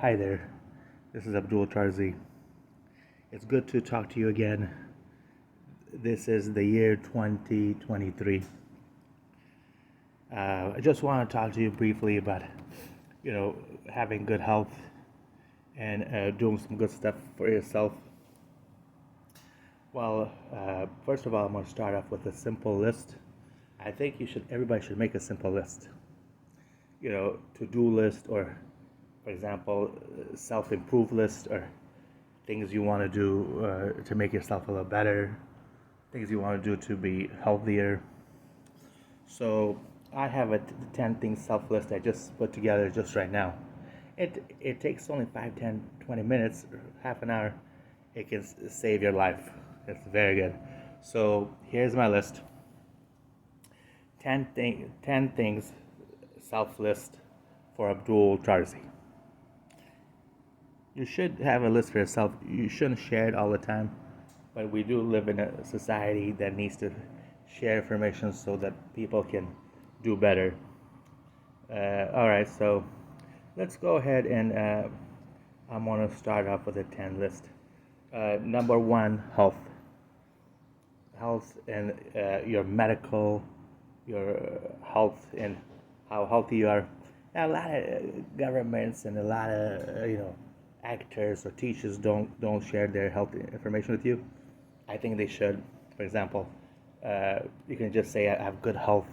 Hi there, this is Abdul Tarzi. It's good to talk to you again. This is the year 2023. I just want to talk to you briefly about, having good health and doing some good stuff for yourself. Well, first of all, I'm going to start off with a simple list. I think everybody should make a simple list. To-do list or, for example, self-improve list or things you want to do to make yourself a little better, things you want to do to be healthier. So I have a 10 things self list I just put together just right now. It takes only 5, 10, 20 minutes, half an hour. It can save your life. It's very good. So here's my list. 10 things self list for Abdul Tarzi. You should have a list for yourself. You shouldn't share it all the time, but we do live in a society that needs to share information so that people can do better. All right, so let's go ahead and I'm going to start off with a 10 list. Number one, health. Health and your medical, your health and how healthy you are. Now, a lot of governments and a lot of actors or teachers don't share their health information with you. I think they should. For example, you can just say I have good health,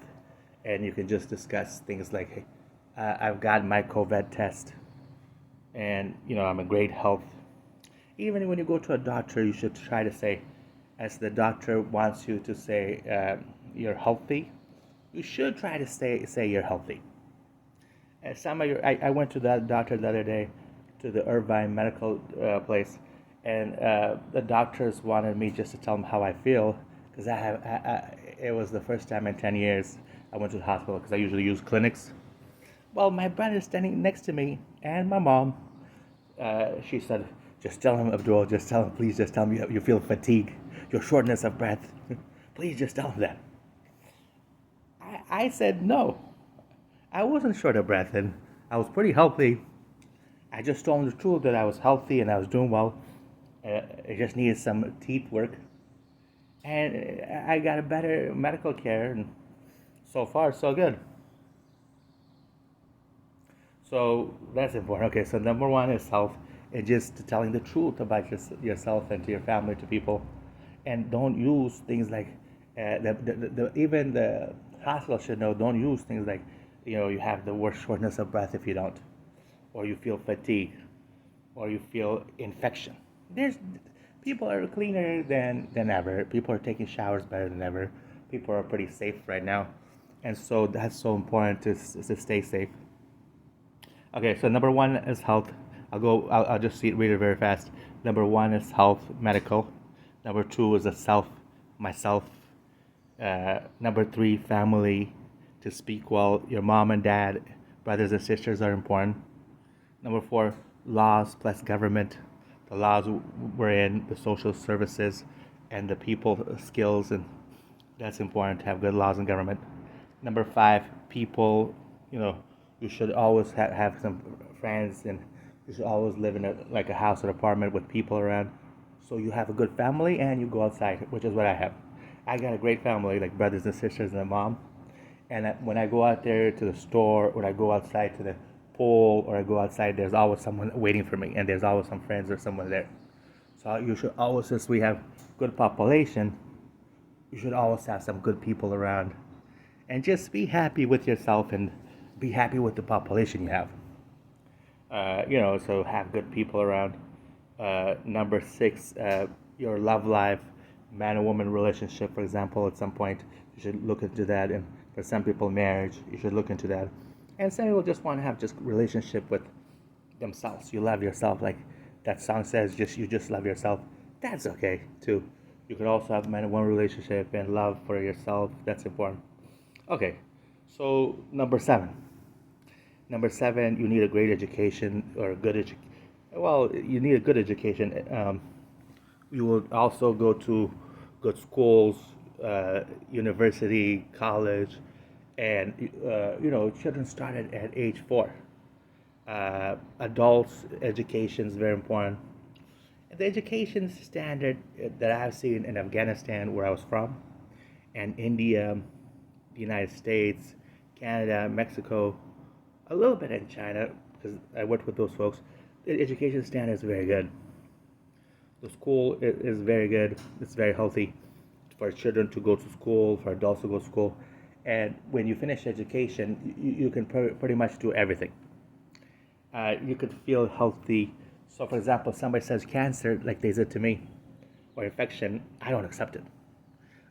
and you can just discuss things like, hey, I've got my COVID test, and I'm in great health. Even when you go to a doctor, you should try to say, as the doctor wants you to say you're healthy, you should try to say you're healthy. And I went to that doctor the other day, to the Irvine medical place, and the doctors wanted me just to tell them how I feel, because it was the first time in 10 years I went to the hospital, because I usually use clinics. Well, my brother's standing next to me, and my mom, she said, just tell him, Abdul, just tell him, please just tell him you feel fatigue, your shortness of breath. Please just tell him that. I said no. I wasn't short of breath, and I was pretty healthy. I just told him the truth that I was healthy and I was doing well. I just needed some teeth work, and I got a better medical care, and so far so good. So that's important. Okay, so number one is health, and just telling the truth about yourself and to your family, to people, and don't use things like even the hospital should know. Don't use things like you have the worst shortness of breath if you don't, or you feel fatigue, or you feel infection. There's People are cleaner than ever. People are taking showers better than ever. People are pretty safe right now, and so that's so important to stay safe. Okay, so number one is health. I'll just read it very fast. Number one is health, medical. Number two is myself. Number three, family. To speak well, your mom and dad, brothers and sisters are important. Number four, laws plus government. The laws we're in, the social services, and the people skills, and that's important to have good laws and government. Number five, people. You should always have some friends, and you should always live in a house or apartment with people around, so you have a good family and you go outside, which is what I have. I got a great family, like brothers and sisters and a mom. And when I go out there to the store, or I go outside to the pool, or I go outside, there's always someone waiting for me, and there's always some friends or someone there. So you should always, since we have good population, you should always have some good people around, and just be happy with yourself and be happy with the population you have. So have good people around. Number six, your love life, man and woman relationship, for example, at some point, you should look into that. And for some people, marriage, you should look into that. And some people just want to have just relationship with themselves. You love yourself, like that song says, you just love yourself. That's okay too. You could also have man and woman relationship and love for yourself. That's important. Okay, so number seven. Number seven, you need a great education or a good education. Well, you need a good education. You will also go to good schools, university, college, and children started at age 4. Adults education is very important. The education standard that I've seen in Afghanistan, where I was from, and India, the United States, Canada, Mexico, a little bit in China, because I worked with those folks, the education standard is very good. The school is very good. It's very healthy for children to go to school, for adults to go to school. And when you finish education, you can pretty much do everything. You could feel healthy. So, for example, somebody says cancer, like they said to me, or infection, I don't accept it.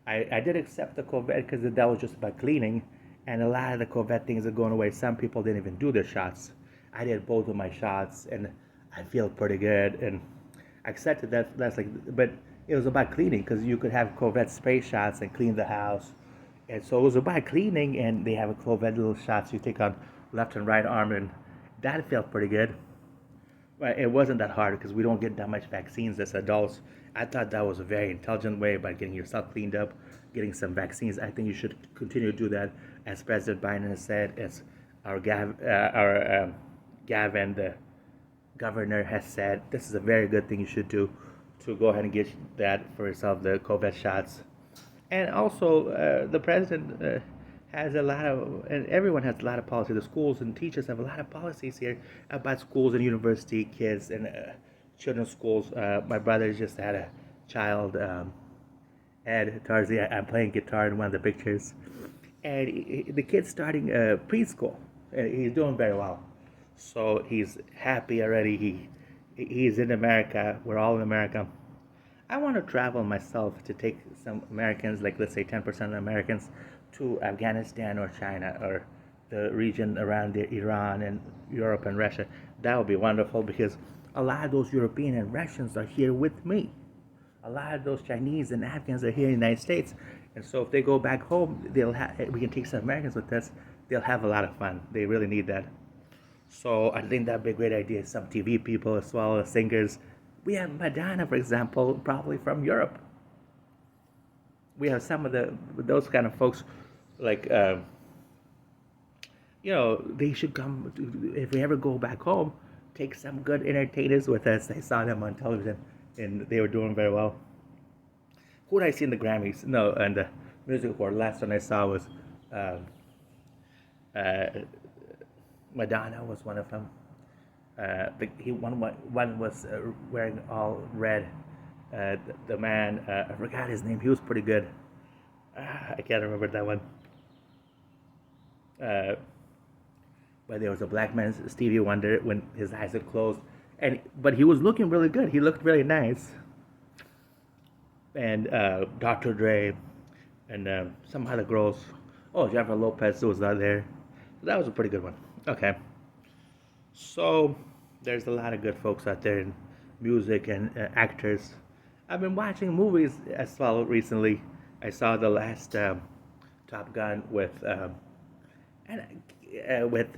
I did accept the COVID because that was just about cleaning, and a lot of the COVID things are going away. Some people didn't even do their shots. I did both of my shots, and I feel pretty good, and I accepted that. That's like, but it was about cleaning because you could have COVID spray shots and clean the house, and so it was about cleaning. And they have a COVID little shots you take on left and right arm, and that felt pretty good. Well, it wasn't that hard because we don't get that much vaccines as adults. I thought that was a very intelligent way by getting yourself cleaned up, getting some vaccines. I think you should continue to do that, as President Biden has said, as our Gavin, the governor, has said. This is a very good thing you should do to go ahead and get that for yourself, the COVID shots. And also, the president has a lot of, and everyone has a lot of policy. The schools and teachers have a lot of policies here about schools and university kids and children's schools. My brother just had a child, Ed Tarzi. I'm playing guitar in one of the pictures, and the kid's starting preschool, and he's doing very well. So he's happy already. He's in America. We're all in America. I want to travel myself to take some Americans, like let's say 10% of Americans, to Afghanistan or China or the region around Iran and Europe and Russia. That would be wonderful because a lot of those European and Russians are here with me. A lot of those Chinese and Afghans are here in the United States. And so if they go back home, we can take some Americans with us. They'll have a lot of fun. They really need that. So I think that'd be a great idea. Some TV people as well as singers. We have Madonna, for example, probably from Europe. We have some of those kind of folks, like they should come. If we ever go back home, take some good entertainers with us. I saw them on television, and they were doing very well. Who did I see in the Grammys? No, and the music award. Last one I saw was um, uh, Madonna was one of them. One was wearing all red. The man, I forgot his name. He was pretty good. I can't remember that one. Uh, but there was a black man, Stevie Wonder, when his eyes are closed, and but he was looking really good. He looked really nice. And Dr. Dre, and some other girls. Oh, Jennifer Lopez was not there. That was a pretty good one. Okay. So there's a lot of good folks out there in music and actors. I've been watching movies as well recently. I saw the last Top Gun and with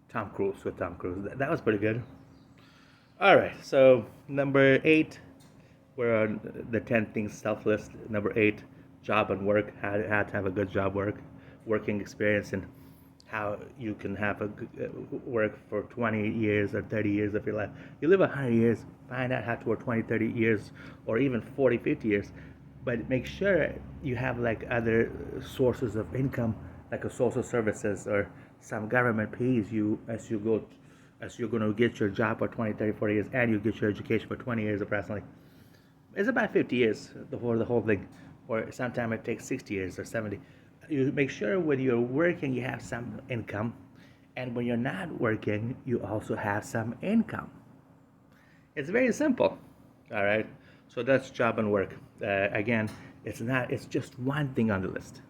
Tom Cruise. With Tom Cruise, that was pretty good. All right, so number 8, we're on the 10 things self list. Number 8, job and work. How to have a good job working experience, and how you can have a work for 20 years or 30 years of your life. You live 100 years, find out how to work 20, 30 years, or even 40, 50 years. But make sure you have like other sources of income, like a social services or some government pays you as you're going to get your job for 20, 30, 40 years, and you get your education for 20 years approximately. It's about 50 years the whole thing, or sometimes it takes 60 years or 70. You make sure when you're working you have some income, and when you're not working you also have some income. It's very simple. All right, so that's job and work. Again, it's just one thing on the list.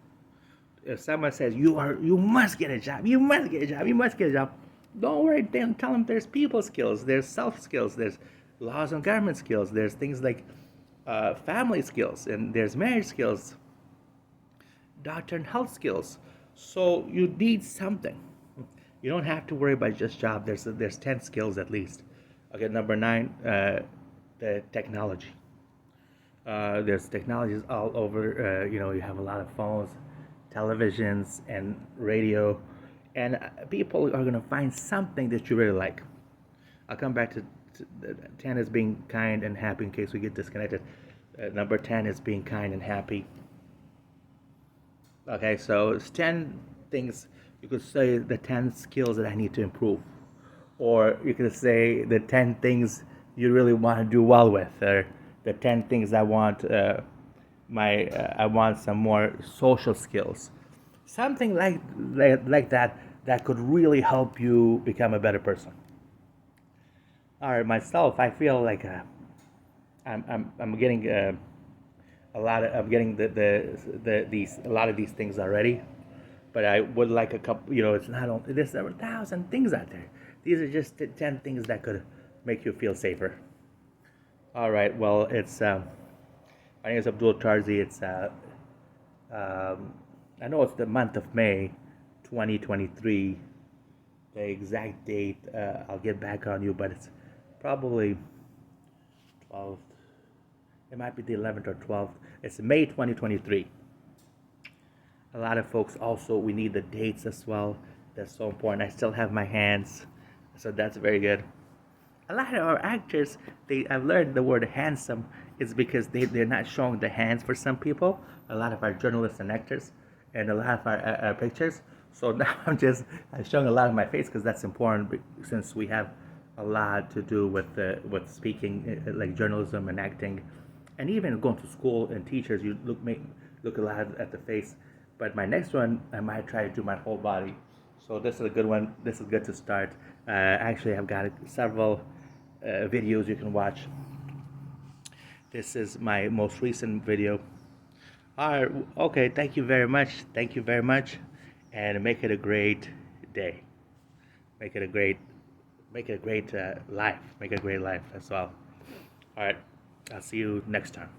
If someone says you must get a job, you must get a job, you must get a job, don't worry. Then tell them there's people skills, there's self skills, there's laws and government skills, there's things like family skills, and there's marriage skills, doctor and health skills. So you need something. You don't have to worry about just job. There's 10 skills at least. Okay, number 9, the technology. There's technologies all over. You have a lot of phones, televisions, and radio, and people are gonna find something that you really like. I'll come back to 10 is being kind and happy in case we get disconnected. Number 10 is being kind and happy. Okay, so it's 10 things. You could say the 10 skills that I need to improve. Or you could say the 10 things you really want to do well with. Or the 10 things I want, I want some more social skills. Something like that that could really help you become a better person. All right, myself, I feel like I'm getting I'm getting these a lot of these things already, but I would like a couple. It's not only there's over 1,000 things out there. These are just the 10 things that could make you feel safer. All right, well, it's my name is Abdul Tarzi. It's I know it's the month of May, 2023. The exact date I'll get back on you, but it's probably 12th. It might be the 11th or 12th. It's May 2023. A lot of folks also, we need the dates as well. That's so important. I still have my hands, so that's very good. A lot of our actors, I've learned the word handsome is because they're not showing the hands for some people. A lot of our journalists and actors, and a lot of our pictures. So now I'm showing a lot of my face because that's important since we have a lot to do with speaking, like journalism and acting, and even going to school and teachers. You look a lot at the face. But my next one, I might try to do my whole body. So this is a good one. This is good to start. Actually, I've got several videos you can watch. This is my most recent video. All right, okay, thank you very much. Thank you very much. And make it a great day. Make it a great, life. Make it a great life as well. All right, I'll see you next time.